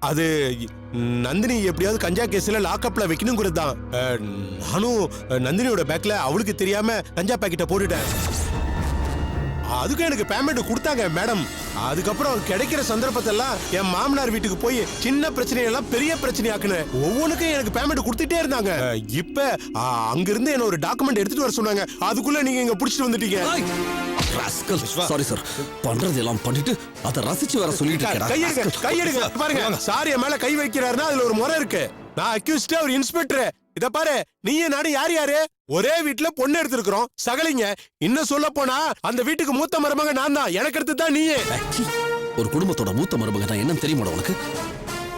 அது நந்தினி எப்படியாவது கஞ்சா கேஸ்ல லாக்அப்ல வைக்கணுங்கிறது தான். நானும் நந்தினியோட பேக்ல அவளுக்கு தெரியாம கஞ்சா பாக்கெட்டை போட்டுட்டேன். அதுக்கு எனக்கு பேமெண்ட் கொடுத்தாங்க மேடம். அதுக்கப்புறம் கிடைக்கிற சந்தர்ப்பத்தெல்லாம் என் மாமனார் வீட்டுக்கு போய் சின்ன பிரச்சனையெல்லாம் பெரிய பிரச்சனையாக்குனேன். ஒவ்வொன்றுக்கும் எனக்கு பேமெண்ட் கொடுத்துட்டே இருந்தாங்க. இப்ப அங்கிருந்து என்ன ஒரு டாக்குமெண்ட் எடுத்துட்டு வர சொன்னாங்க. அதுக்குள்ள நீங்க இங்க புடிச்சிட்டு வந்துட்டீங்க. சாரி சார், பண்றது எல்லாம் பண்ணிட்டு அத ரசிச்சு வர சொல்லிட்டு கையெடுங்க பாருங்க. சார் என் மேல கை வைக்கிறாருன்னா அதுல ஒரு முறை இருக்கு. நான் அக்யூஸ்ட், ஒரு இன்ஸ்பெக்டர். இத பாரு, நீயே நாடு யாரு ஒரே வீட்டுல பொண்ணு எடுத்திருக்கிறோம், சகலிங்க. இன்னும் சொல்ல போனா அந்த வீட்டுக்கு மூத்த மருமக நான் தான். எனக்கு அடுத்து தான் நீயே. ஒரு குடும்பத்தோட மூத்த மருமக நான் என்னன்னு தெரியுமா உனக்கு?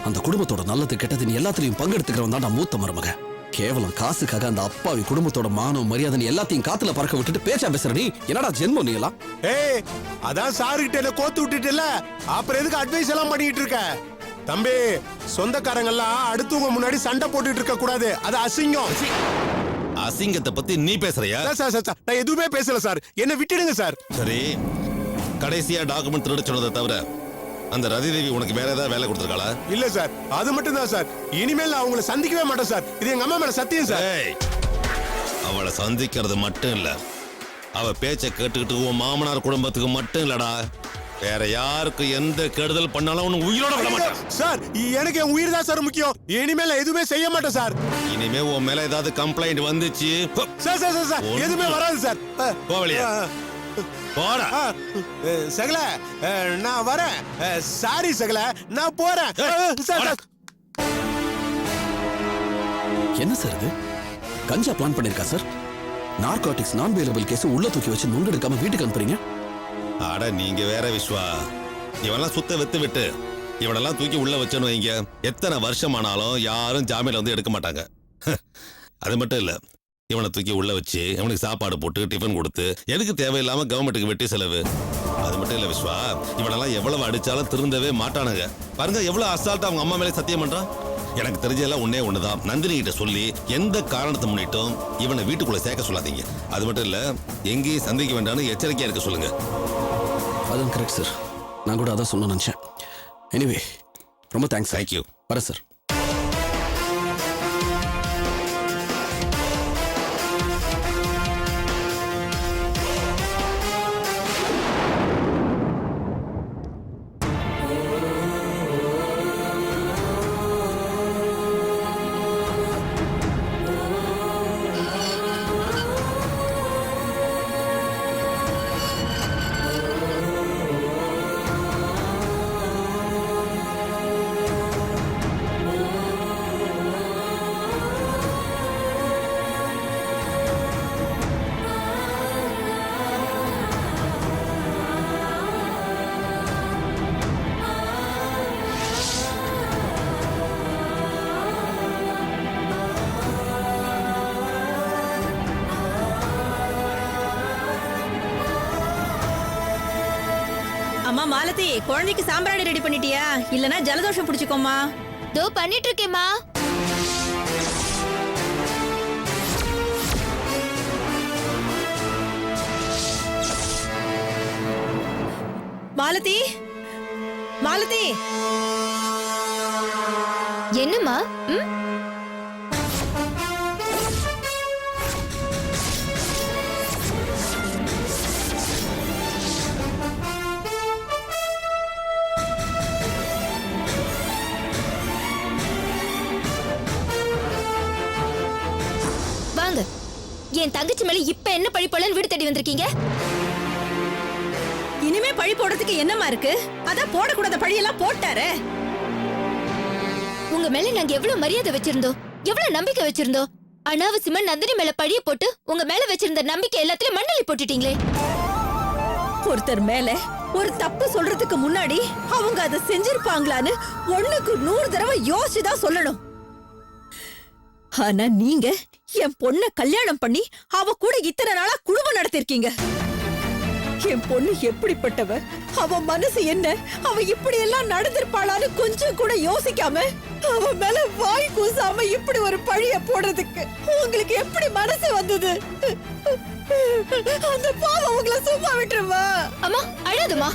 அந்த குடும்பத்தோட நல்லது கெட்டது நீ எல்லாத்துலயும் பங்கெடுத்துக்கிறவன் தான் மூத்த மருமக. கேவலம் காசுக்காக அந்த அப்பாவி குடும்பத்தோட மானம் மரியாதை எல்லாத்தையும் காத்துல பறக்க விட்டுட்டு பேச்சா பேசுற நீ என்னடா ஜென்மம் நீ எல்லாம்? ஏய், அதான் சாருகிட்ட என்ன கோத்து விட்டுட்டுல, அப்புறம் எதுக்கு அட்வைஸ் எல்லாம் பண்ணிட்டு இருக்க? தம்பி, சொந்தக்காரங்க எல்லாம் அடுத்தவங்க முன்னாடி சண்டை போட்டுட்டு இருக்க கூடாது. அது அசிங்கம். அசிங்கத்தை பத்தி நீ பேசுறியா? நான் எதுவுமே பேசல சார், என்ன விட்டுடுங்க சார். சரி, கடைசியா டாக்குமெண்ட் திருட சொன்னதை தவிர அந்த ரதிதேவி உனக்கு வேற ஏதாவது வேலை கொடுத்திருக்காளா? இல்ல சார், அது மட்டும் தான் சார். இனிமேல் நான் அவங்கள சந்திக்கவே மாட்டேன் சார். இது எங்க அம்மா மேல சத்தியம் சார். அவளை சந்திக்கிறது மட்டும் இல்ல, அவ பேச்ச கேட்டுக்கிட்டு உன் மாமனார் குடும்பத்துக்கு மட்டும் இல்லடா, வேற யாருக்கு எந்த கெடுதல் பண்ணாலும் உனக்கு உயிரோட விட மாட்டேன் சார். எனக்கு என் உயிர் தான் சார் முக்கியம். இனிமேல் எதுவுமே செய்ய மாட்டேன் சார். இனிமே உன் மேல ஏதாவது கம்ப்ளைண்ட் வந்துச்சு சார் சார் சார் எதுவுமே வராது சார். போவலியா போடா. சகல, நான் வரேன். சாரி சகல, நான் போறேன். என்ன சார் இது? கஞ்சா பிளான் பண்ணிருக்கா சார்? நார்கோட்டிக்ஸ் நான் அவைலபிள் கேஸ் உள்ள தூக்கி வச்சு முண்டெடுக்காம வீட்டுக்கு அனுப்புறீங்க? அட நீங்க வேற விஸ்வா, இவெல்லாம் சுத்த வித்து விட்டு இவனெல்லாம் தூக்கி உள்ள வச்சேன்னு வைங்க, எத்தனை வருஷம் ஆனாலும் யாரும் ஜாமீன்ல வந்து எடுக்க மாட்டாங்க. அது மட்டும் இல்ல, இவனை தூக்கி உள்ள வச்சு இவனுக்கு சாப்பாடு போட்டு டிஃபன் கொடுத்து எதுக்கு தேவையில்லாம கவர்மெண்ட்டுக்கு வெட்டி செலவு. அது மட்டும் இல்ல விஸ்வா, இவனெல்லாம் எவ்வளவு அடிச்சாலும் திருந்தவே மாட்டானுங்க. பாருங்க எவ்வளவு அசால்ட்டா அவங்க அம்மா மேலே சத்தியம் பண்றான். எனக்கு தெரிஞ்சதெல்லாம் ஒன்னே ஒண்ணுதான், நந்தினி கிட்ட சொல்லி எந்த காரணத்தை முன்னிட்டும் இவனை வீட்டுக்குள்ள சேர்க்க சொல்லாதீங்க. அது மட்டும் இல்ல, எங்கேயும் சந்திக்க வேண்டாம்னு எச்சரிக்கையா இருக்க சொல்லுங்க. அதுவும் கரெக்ட் சார், நான் கூட அதான் சொல்லணும்னு நினைச்சேன். எனிவே ரொம்ப தேங்க்ஸ். தேங்க்யூ. வரேன் சார். அம்மா மாலதி, குழந்தைக்கு சாம்பிராணி ரெடி பண்ணிட்டியா? இல்லனா ஜலதோஷம் பிடிச்சுக்கோமா. தோ பண்ணிட்டு இருக்கேம்மா. மாலதி, மாலதி. என்னம்மா? என் தங்கச்சி மேல இப்ப என்ன பழி போடலன்னு வீடு தேடி வந்திருக்கீங்க? இனிமே பழி போடுறதுக்கு என்னமா இருக்கு? அதான் போடக்கூடாத பழியெல்லாம் போட்டாரு. உங்க மேல நாங்க எவ்வளவு மரியாதை வச்சிருந்தோம், எவ்வளவு நம்பிக்கை வச்சிருந்தோம். அனாவசியமா நந்தினி மேல பழிய போட்டு உங்க மேல வச்சிருந்த நம்பிக்கை எல்லாத்தையும் மண்ணலி போட்டுட்டீங்களே. ஒருத்தர் மேல ஒரு தப்பு சொல்றதுக்கு முன்னாடி அவங்க அதை செஞ்சிருப்பாங்களான்னு 1க்கு 100 தடவை யோசிச்சுதான் சொல்லணும். ஆனா நீங்க என் பொண்ண கல்யாணம் பண்ணி அவ கூட இத்தனை நாளா குடும்பம் நடத்திருக்கீங்க. என் பொண்ணு எப்படிப்பட்டவ, அவ மனசு என்ன, அவ இப்படி எல்லாம் நடந்திருப்பாளான்னு கொஞ்சம் கூட யோசிக்காம அவ மேல வாய் கூசாம இப்படி ஒரு பழிய போடுறதுக்கு உங்களுக்கு எப்படி மனசு வந்தது? அந்த பாவம் உங்களை சும்மா விட்டுருவா? அம்மா அழாதம்மா.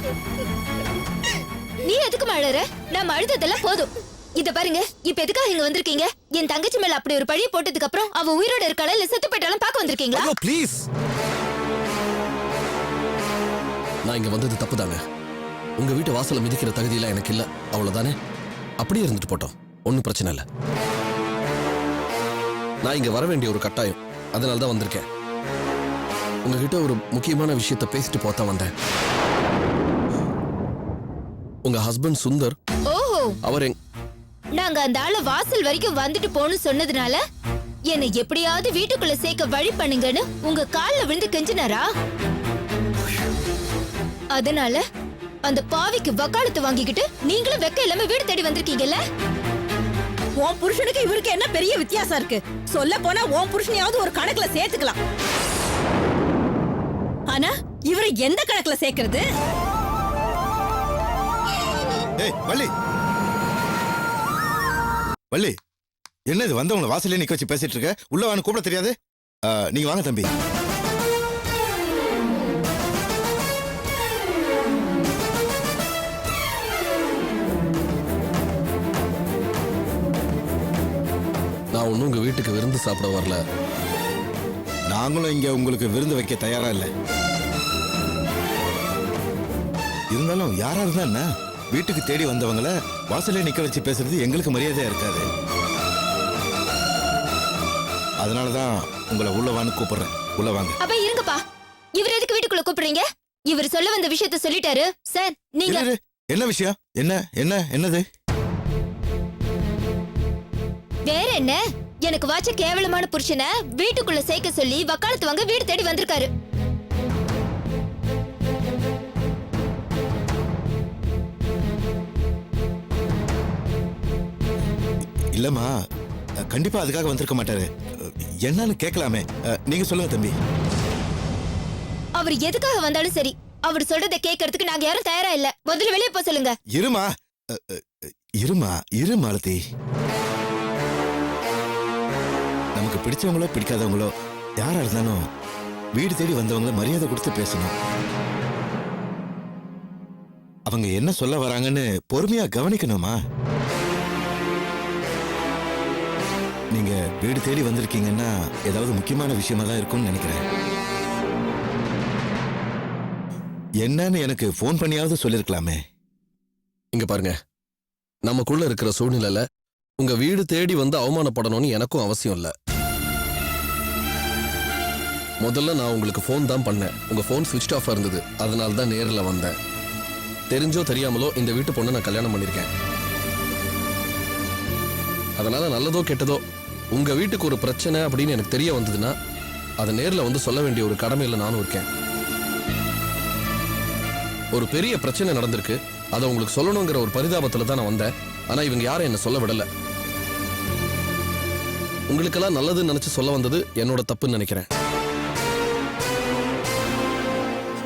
நீ எதுக்குமா அழற? நாம அழுததெல்லாம் போதும். இத பாருங்க, இப்ப எதுக்காக இங்க வந்திருக்கீங்க? என் தங்கச்சி மேல அப்படி ஒரு பழிய போட்டதுக்கு அப்புறம் அவ உயிரோட இருக்காளா இல்ல செத்து போயிட்டாலும் பார்க்க வந்திருக்கீங்களா? ஐயோ ப்ளீஸ், நான் இங்க வந்தது தப்புதாங்க. உங்க வீட்டு வாசல்ல மிதிக்கிற தகுதியெல்லாம் எனக்கு இல்ல, அவ்வளவுதானே. அப்படியே இருந்துட்டு போட்டோம், ஒன்னும் பிரச்சனை இல்ல. நான் இங்க வர வேண்டிய ஒரு கட்டாயம், அதனால தான் வந்திருக்கேன். உங்ககிட்ட ஒரு முக்கியமான விஷயத்தை பேசிட்டு போத்தான் வந்தேன். உங்க ஹஸ்பண்ட் சுந்தர், ஓஹோ, அவர் நாங்க அந்த ஆள வாசல் வரைக்கும் வந்துட்டு போன்னு சொன்னதுனால என்னை எப்படியாவது வீட்டுக்குள்ள சேர்க்க வழி பண்ணுங்கன்னு உங்க கால்ல விழுந்து கெஞ்சினாரா? அதனால அந்த பாவிக்கு வக்காலத்து வாங்கிக்கிட்டு நீங்களும் வெக்க இல்லாம வீடு தேடி வந்திருக்கீங்கல்ல? உன் புருஷனுக்கு இவருக்கு என்ன பெரிய வித்தியாசம் இருக்கு? சொல்ல போனா உன் புருஷனையாவது ஒரு கணக்குல சேர்த்துக்கலாம். ஆனா இவரை எந்த கணக்குல சேர்க்கிறது? ஏய் வள்ளி, வள்ளி, என்ன இது வந்தவங்கள வாசல்ல நிக்க வச்சு பேசிட்டு இருக்க? உள்ள வான்னு கூப்பிட தெரியாது? நீங்க வாங்க தம்பி. நான் ஒன்னும் உங்க வீட்டுக்கு விருந்து சாப்பிட வரல. நாங்களும் இங்க உங்களுக்கு விருந்து வைக்க தயாரா இல்ல. இருந்தாலும் யாரா இருந்தா என்ன, வீட்டுக்கு தேடி வந்தவங்கள வாசல்ல நிக்க வச்சு பேசுறது எங்களுக்கு மரியாதையா இருக்காது. அதனாலதான் உங்களை உள்ள வான்னு கூப்பிடுறேன். உள்ள வாங்க. அப்ப இருங்கப்பா, இவர் எதுக்கு வீட்டுக்குள்ள கூப்பிடுறீங்க? இவர் சொல்ல வந்த விஷயத்த சொல்லிட்டாரு சார். நீங்க இரு, என்ன விஷயம்? என்னது? வேற என்ன, எனக்கு வாச்ச கேவலமான புருஷனை வீட்டுக்குள்ள சேர்க்க சொல்லி வக்காலத்து வாங்க வீடு தேடி வந்திருக்காரு. இல்லம்மா, கண்டிப்பா அதுக்காக வந்திருக்க மாட்டாரு. என்னன்னு கேட்கலாமே. நீங்க சொல்லுங்க தம்பி. அவர் எதுக்காக வந்தாலும் சரி, அவர் சொல்றதை கேட்கறதுக்கு நாங்க யாரும் தயாரா இல்ல. முதல்ல வெளியே போக சொல்லுங்க. இரு மாலதி. நமக்கு பிடிச்சவங்களோ பிடிக்காதவங்களோ யாரா இருந்தாலும் வீடு தேடி வந்தவங்கள மரியாதை கொடுத்து பேசணும். அவங்க என்ன சொல்ல வராங்கன்னு பொறுமையா கவனிக்கணுமா? நீங்க வீடு தேடி வந்திருக்கீங்கன்னா ஏதாவது முக்கியமான விஷயமா தான் இருக்கும்னு நினைக்கிறேன். என்னன்னு எனக்கு போன் பண்ணியாவது சொல்லிருக்கலாமே. இங்க பாருங்க, நமக்குள்ள இருக்கிற சூழ்நிலையில உங்க வீடு தேடி வந்து அவமானப்படணும்னு எனக்கும் அவசியம் இல்ல. முதல்ல நான் உங்களுக்கு ஃபோன் தான் பண்ணேன். உங்க ஃபோன் ஸ்விட்ச் ஆஃப் இருந்தது, அதனால தான் நேரில் வந்தேன். தெரிஞ்சோ தெரியாமலோ இந்த வீட்டு பொண்ணை நான் கல்யாணம் பண்ணிருக்கேன். அதனால நல்லதோ கெட்டதோ உங்க வீட்டுக்கு ஒரு பிரச்சனை அப்படின்னு எனக்கு தெரிய வந்ததுன்னா அதை நேரில் வந்து சொல்ல வேண்டிய ஒரு கடமையில நானும் இருக்கேன். ஒரு பெரிய பிரச்சனை நடந்திருக்கு, அதை உங்களுக்கு சொல்லணுங்கிற ஒரு பரிதாபத்துல தான் நான் வந்தேன். ஆனா இவங்க யாரும் என்ன சொல்ல விடல. உங்களுக்கெல்லாம் நல்லதுன்னு நினைச்சு சொல்ல வந்தது என்னோட தப்புன்னு நினைக்கிறேன்.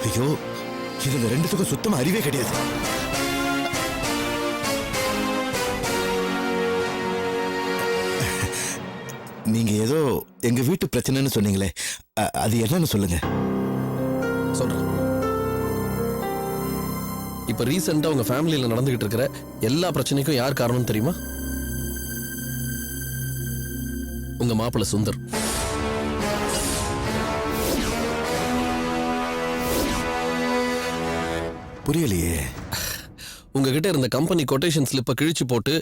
ஐயோ, இவங்க ரெண்டுத்துக்கும் சுத்தமா அறிவே கிடையாது. நீங்க ஏதோ எங்க வீட்டு பிரச்சனைன்னு சொன்னீங்களே, அது என்னன்னு சொல்லுங்க. சொல்றேன். இப்ப ரீசெண்டா உங்க ஃபேமிலியில நடந்துகிட்டு இருக்கிற எல்லா பிரச்சனைக்கும் யார் காரணம் தெரியுமா? உங்க மாப்பிள்ளை சுந்தர். புரியலையே. உங்ககிட்ட இருந்த கம்பெனி கொட்டேஷன் ஸ்லிப்பை கிழிச்சு போட்டு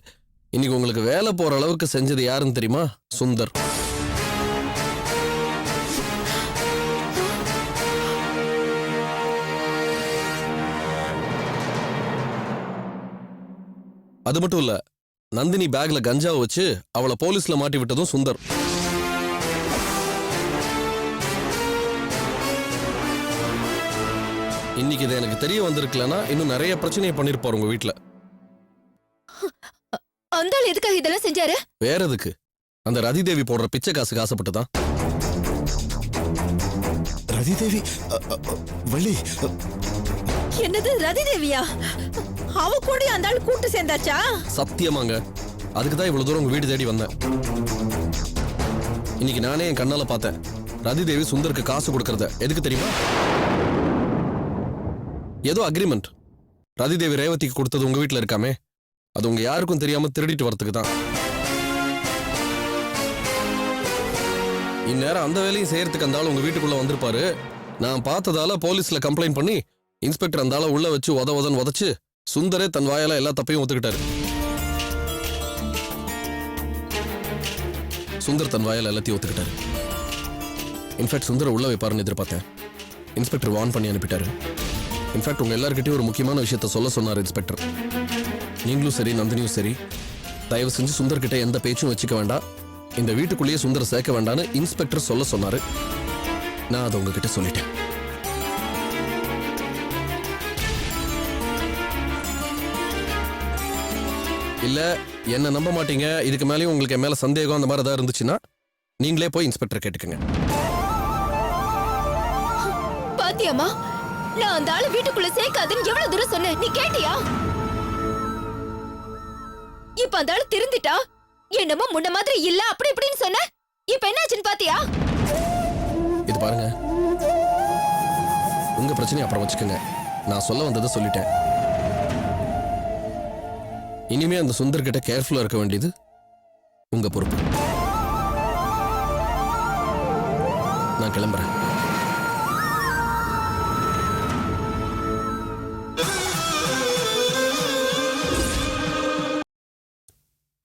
இன்னைக்கு உங்களுக்கு வேலை போற அளவுக்கு செஞ்சது யாருன்னு தெரியுமா? சுந்தர். அது மட்டும் இல்ல, நந்தினி பேக்ல கஞ்சாவை வச்சு அவளை போலீஸ்ல மாட்டி விட்டதும் சுந்தர். இன்னைக்கு இது எனக்கு தெரிய வந்திருக்கலன்னா இன்னும் நிறைய பிரச்சனையை பண்ணிருப்பாரு உங்க வீட்டுல. அந்த ஆள் எதுக்காக இதெல்லாம் செஞ்சாரு? வேற எதுக்கு? அந்த ரதிதேவி போடுற பிச்சை காசுக்கு ஆசைப்பட்டுதான். ரதிதேவி? வள்ளி, என்னது ரதி தேவியா? அவ கூட அந்த ஆள் கூட்டு சேர்ந்தாச்சா? சத்தியமாங்க, அதுக்கு தான் இவ்வளவு தூரம் உங்க வீடு தேடி வந்தேன். இன்னைக்கு நானே என் கண்ணால பார்த்தேன். ரதிதேவி சுந்தருக்கு காசு கொடுக்கறத. எதுக்கு தெரியுமா? ஏதோ அக்ரிமெண்ட். ரதிதேவி ரேவதிக்கு கொடுத்தது உங்க வீட்டுல இருக்காமே, அது உங்க யாருக்கும் தெரியாம திருடிட்டு வரதுக்கு தான். இந்நேரம் அந்த வேலையும் செய்யறதுக்கு அந்த ஆள் உங்க வீட்டுக்குள்ள வந்திருப்பாரு. நான் பார்த்ததால போலீஸ்ல கம்ப்ளைண்ட் பண்ணி இன்ஸ்பெக்டர் அந்த ஆளை உள்ள வச்சு உதச்சு சுந்தரே தன் வாயால எல்லா தப்பையும் ஒத்துக்கிட்டாரு. சுந்தர் தன் வாயால எல்லாத்தையும் ஒத்துக்கிட்டாரு. இன்ஃபேக்ட் சுந்தர உள்ள வைப்பாருன்னு எதிர்பார்த்தேன். இன்ஸ்பெக்டர் வார்ன் பண்ணி அனுப்பிட்டாரு. இன்ஃபேக்ட் உங்க எல்லார்கிட்டயும் ஒரு முக்கியமான விஷயத்த சொல்ல சொன்னார் இன்ஸ்பெக்டர். நீங்களும் சரி நந்தினியும் சரி தயவு செஞ்சு சுந்தர் கிட்ட எந்த பேச்சும் வச்சுக்க வேண்டாம், இந்த வீட்டுக்குள்ளேயே சுந்தர சேர்க்க வேண்டாம்னு இன்ஸ்பெக்டர் சொல்ல சொன்னாரு. நான் அதை உங்ககிட்ட சொல்லிட்டேன். இல்ல என்ன நம்ப மாட்டீங்க, இதுக்கு மேலேயும் உங்களுக்கு என் மேல சந்தேகம் அந்த மாதிரி ஏதாவது இருந்துச்சுன்னா நீங்களே போய் இன்ஸ்பெக்டர் கேட்டுக்கங்க. பாத்தியாமா, நான் அந்த ஆளு வீட்டுக்குள்ள சேர்க்காதுன்னு எவ்வளவு தூரம் சொன்னேன், நீ கேட்டியா? இப்ப அந்த ஆளு திருந்திட்டா. என்னமோ முன்ன மாதிரி இல்ல அப்படி இப்படின்னு சொன்ன, இப்ப என்னாச்சுன்னு பாத்தியா? இது பாருங்க, உங்க பிரச்சனையை அப்புறம் வச்சுக்கோங்க. நான் சொல்ல வந்ததை சொல்லிட்டேன். இனிமே அந்த சுந்தர் கிட்ட கேர்ஃபுல்லா இருக்க வேண்டியது உங்க பொறுப்பு. நான் கிளம்புறேன்.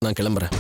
நான் கிளம்புறேன்.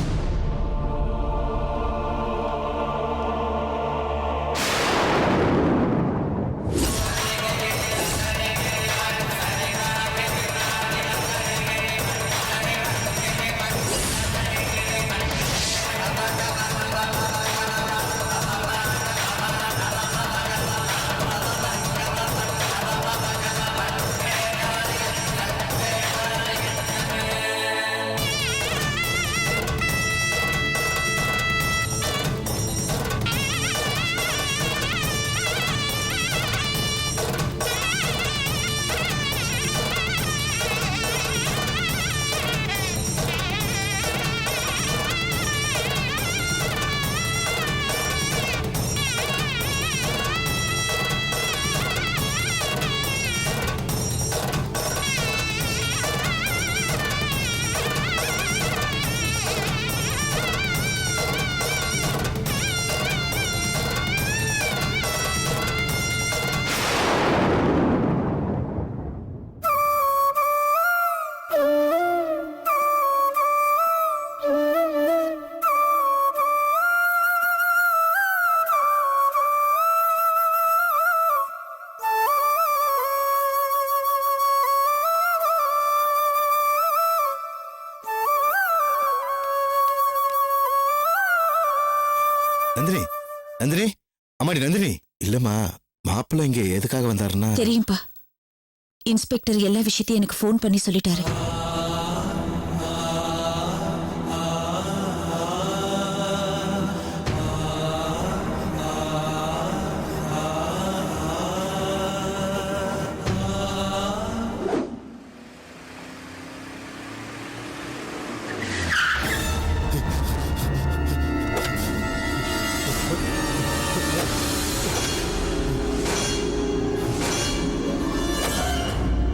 நந்தினி, நந்தினி, அம்மாடி நந்தினி. இல்லம்மா, மாப்பிள்ளை இங்க எதுக்காக வந்தாருன்னா? தெரியும்பா, இன்ஸ்பெக்டர் எல்லா விஷயத்தையும் எனக்கு ஃபோன் பண்ணி சொல்லிட்டாரு.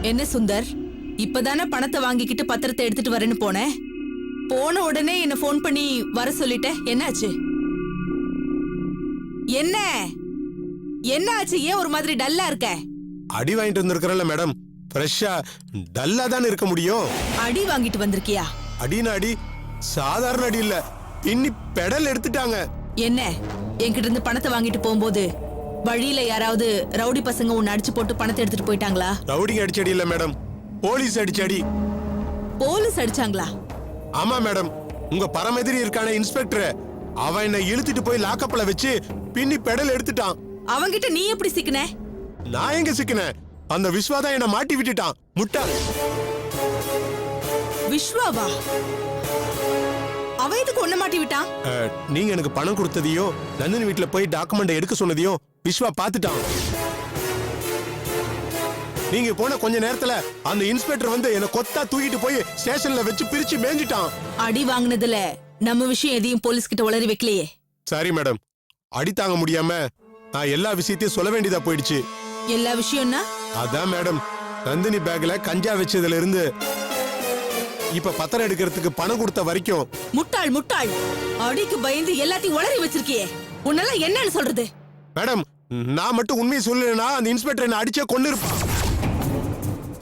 என்ன சுந்தர், இப்பதானே பணத்தை வாங்கிக்கிட்டு பத்திரத்தை எடுத்துட்டு வரேன்னு போனேன். போன உடனே என்ன ஃபோன் பண்ணி வர சொல்லிட்ட, என்னாச்சு? என்ன என்ன ஆச்சு? ஏன் ஒரு மாதிரி டல்லா இருக்க? அடி வாங்கிட்டு வந்திருக்கிறல்ல மேடம், ஃப்ரெஷ்ஷா டல்லா தானே இருக்க முடியும். அடி வாங்கிட்டு வந்திருக்கியா? அடினா அடி, சாதாரண அடி இல்ல, பின்னி பெடல் எடுத்துட்டாங்க. என்ன, என்கிட்ட இருந்து பணத்தை வாங்கிட்டு போகும்போது வழியில யாராவது ரவுடி பசங்க உன்னை அடிச்சு போட்டு பணத்தை எடுத்துட்டு போயிட்டாங்களா? ரவுடிங்க அடிச்சடி இல்ல மேடம், போலீஸ் அடிச்சடி. போலீஸ் அடிச்சாங்களா? ஆமா மேடம், உங்க பரமெதிரி இருக்கான இன்ஸ்பெக்டர், அவன் என்ன இழுத்துட்டு போய் லாக்கப்ல வச்சு பின்னி பெடல் எடுத்துட்டான். அவங்கிட்ட நீ எப்படி சிக்கின? நான் எங்க சிக்கினேன், அந்த விஸ்வா தான் என்ன மாட்டி விட்டுட்டான், முட்டாள். விஸ்வாவா? அவன் எதுக்கு ஒண்ணு மாட்டி விட்டான்? நீங்க எனக்கு பணம் கொடுத்ததையும் நந்தினி வீட்டுல போய் டாக்குமெண்ட் எடுக்க சொன்னதையும் விஸ்வா பாத்துட்டான். நீங்க போன கொஞ்ச நேரத்துல அந்த இன்ஸ்பெக்டர் வந்து என்ன கொத்தா தூக்கிட்டு போய் ஸ்டேஷன்ல வச்சு பிரிச்சு மேஞ்சிட்டான். அடி வாங்குனதுல நம்ம விஷயம் எதையும் போலீஸ் கிட்ட உளறி வைக்கலையே. சரி மேடம், அடி தாங்க முடியாம நான் எல்லா விஷயத்தையும் சொல்ல வேண்டியதா போயிடுச்சு. எல்லா விஷயம்னா? அதான் மேடம், நந்தினி பேக்ல கஞ்சா வச்சதுல இருந்து இப்ப பத்திரம் எடுக்கிறதுக்கு பணம் கொடுத்த வரைக்கும் முட்டாள் முட்டாள் அடிக்கு பயந்து எல்லாத்தையும் உளறி வச்சிருக்கியே உன்னெல்லாம் என்னன்னு சொல்றது? மேடம், நான் மட்டும் உண்மையை சொல்லலைன்னா அந்த இன்ஸ்பெக்டர் என்ன அடிச்சே கொண்டு இருப்பான்.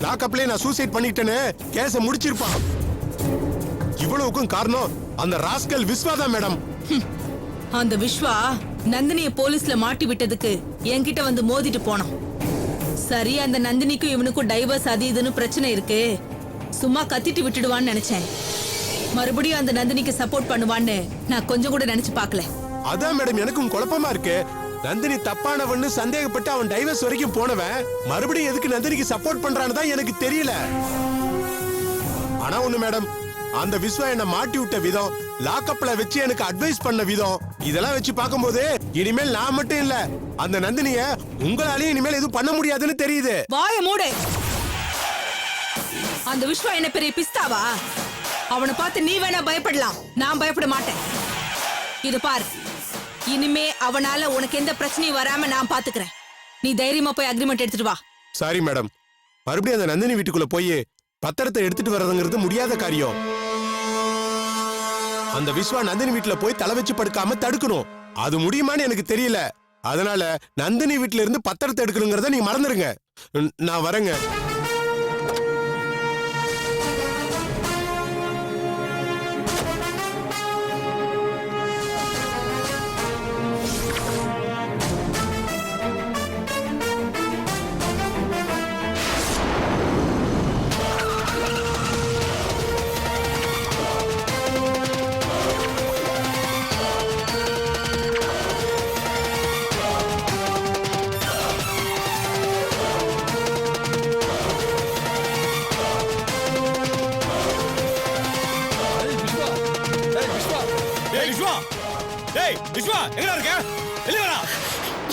லாக்அப்லயே நான் சூசைட் பண்ணிட்டேன்னு கேஸ முடிச்சிருப்பான். இவ்வளவுக்கும் காரணம் அந்த ராஸ்கல் விஸ்வா தான் மேடம். அந்த விஸ்வா நந்தினிய போலீஸ்ல மாட்டி விட்டதுக்கு என்கிட்ட வந்து மோதிட்டு போனான். சரி, அந்த நந்தினிக்கும் இவனுக்கும் டைவர்ஸ் அது இதுன்னு பிரச்சனை இருக்கு, சும்மா கத்திட்டு விட்டுடுவான்னு நினைச்சேன். மறுபடியும் அந்த நந்தினிக்கு சப்போர்ட் பண்ணுவான்னு நான் கொஞ்சம் கூட நினைச்சு பார்க்கல. அதான் மேடம் எனக்கும் குழப்பமா இருக்கு. நந்தினி தப்பானவன்னு சந்தேகப்பட்டு அவன் டைவர்ஸ் வரைக்கும் போனவன் மறுபடியும் எதுக்கு நந்தினிக்கு சப்போர்ட் பண்றான்னு தான் எனக்கு தெரியல. ஆனா ஒண்ணு மேடம், அந்த விஸ்வா என்ன மாட்டி விட்ட விதம், லாக்அப்ல வச்சு எனக்கு அட்வைஸ் பண்ண விதம், இதெல்லாம் வச்சு பார்க்கும்போது இனிமேல் நான் மட்டும் இல்ல, அந்த நந்தினிய உங்களாலேயும் இனிமேல் எதுவும் பண்ண முடியாதுன்னு தெரியுது. வாய மூடு. அந்த விஸ்வா என்ன பெரிய பிஸ்தாவா? அவனை பார்த்து நீ வேணா பயப்படலாம், நான் பயப்பட மாட்டேன். இது பாரு, இனிமே அவனால உனக்கு எந்த பிரச்சனையும் வராம நான் பாத்துக்கிறேன். நீ தைரியமா போய் அக்ரிமெண்ட் எடுத்துட்டு வா. சாரி மேடம், மறுபடியும் அந்த நந்தினி வீட்டுக்குள்ள போய் பத்திரத்தை எடுத்துட்டு வர்றதுங்கிறது முடியாத காரியம். அந்த விஸ்வா நந்தினி வீட்டுல போய் தலை வச்சு படுக்காம தடுக்கணும். அது முடியுமான்னு எனக்கு தெரியல. அதனால நந்தினி வீட்டுல இருந்து பத்திரத்தை எடுக்கணுங்கிறத நீங்க மறந்துருங்க. நான் வரேங்க.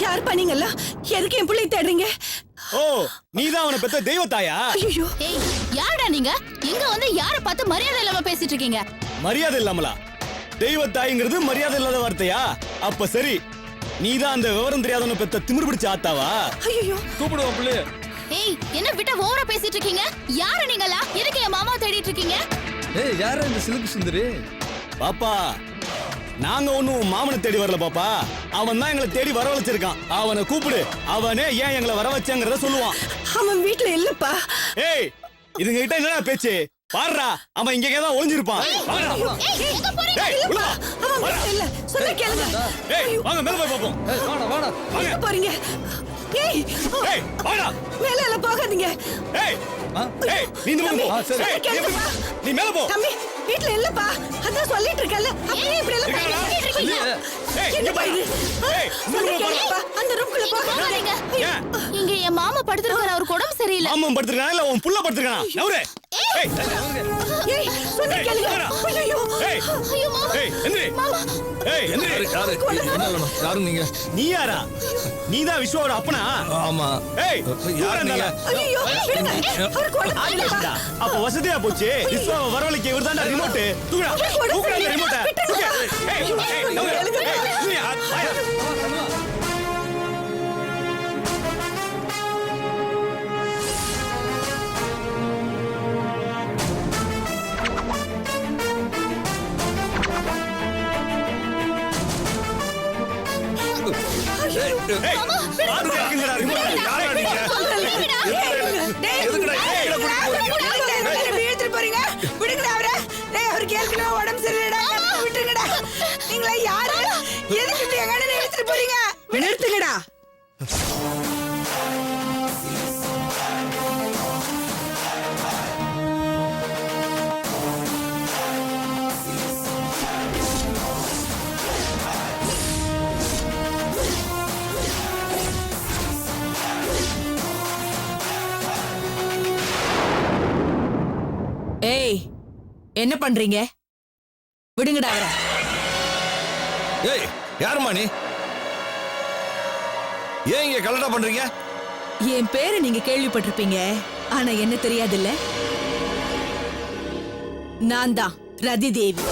யார் பண்ணீங்கல்ல? எதுக்கு என் பிள்ளை தேடுறீங்க? ஓ, நீதான் அவனை பெத்த தெய்வத்தாயா? ஐயோ, ஏய், யாரடா நீங்க? இங்க வந்து யார பார்த்து மரியாதை இல்லாம பேசிட்டு இருக்கீங்க? மரியாதை இல்லாமலா? தெய்வத்தாய்ங்கிறது மரியாதை இல்லாத வார்த்தையா? அப்ப சரி, நீதான் அந்த விவரம் தெரியாதவன பெத்த திமிரு பிடிச்ச ஆத்தாவா? ஐயோ, கூப்பிடுவோம் புள்ளு. ஏய், என்ன விட்ட ஓவரா பேசிட்டு இருக்கீங்க? யாரு நீங்களா? எதுக்கு என் மாமா தேடிட்டு இருக்கீங்க? ஏய், யாரா இந்த சிலுக்கு சுந்தரி? பாப்பா, நாங்க ஒண்ணும் மாமனை தேடி வரல பாப்பா, அவன் தான் எங்களை தேடி வரவழைச்சிருக்கான். அவனை கூப்பிடு, அவனே ஏன் எங்களை வர வச்சாங்கிறத சொல்லுவான். அவன் வீட்ல இல்லப்பா. ஏய், இதுங்க கிட்ட என்னடா பேச்சு? பாருடா, அவன் இங்க தான் ஒளிஞ்சிருப்பான். வாடா. ஏய், எங்க போறீங்க? ஏய், உள்ள வா. அவன் வீட்ல இல்ல. சொல்ல கேளுங்க. ஏய், வாங்க மேல போய் பாப்போம். ஏய், வாடா வாடா. எங்க போறீங்க? ஏய், ஏய், வாடா. மேல எல்லாம் போகாதீங்க. ஏய், ஏய், நீ இந்த பக்கம் போ. சரி. ஏய், நீ மேல போ. தம்பி, வீட்ல இல்லப்பா. அதான் சொல்லிட்டு இருக்கல. அப்படியே இப்படி எல்லாம் இருக்கா? பண்ணிட்டு இருக்கீங்க. ஏய், என்ன இங்க பாரு. பாரு? ஏய், சொல்ல உள்ள கேளுப்பா. அந்த ரூம்குள்ள போகாதீங்க. போகாதீங்க. ஏன்? இங்க என் மாமா படுத்துருக்காரு, அவருக்கு உடம்பு சரியில்லை. மாமன் படுத்துறானா இல்ல உன் புள்ள படுத்துறானா? நவுரு. ஏய், ஏய், சொல்ல ஏய், கேளுங்க. வாடா. ஐயோ. ஏய், ஐயோ மாமா. ஏய், எந்திரி. ஏய், எந்திரி. யாரு? என்ன வேணும்? யாரு நீங்க? நீ யாரா? நீதான் விஸ்வாவோட அப்பனா? ஆமா. ஏய், யாரு நீங்க? ஐயோ, விடுங்க. அவருக்கு உடம்பு சரியில்லைப்பா. அப்ப வசதியா போச்சு. விஸ்வாவை வரவழைக்க இவர்தான்டா ரிமோட். தூக்குடா. தூக்குடா அந்த ரிமோட்ட. தூக்கு. ஏய், ஏய், நவுரு. ஏய், நீ ஆயா. ஏய், யாரு கேக்குங்கடா ரிமோட்? யாரா நீங்க? எதுக்குடா ஏய் இழுத்துட்டு போறீங்க? விடுங்கடா அவரை. டேய், அவருக்கு ஏற்கனவே உடம்பு சரியில்லடா. விட்டுருங்கடா. நீங்களா யாரு? எதுக்கு இப்படி எங்க அண்ணனை இழுத்துட்டு போறீங்க? நிறுத்துங்கடா. ஏய், என்ன பண்றீங்க? விடுங்கடா அவரை. ஏய், யாரும்மா நீ? ஏன் இங்க கலட்டா பண்றீங்க? என் பேரை நீங்க கேள்விப்பட்டிருப்பீங்க, ஆனா என்ன தெரியாதுல்ல? நான் தான் ரதி தேவி.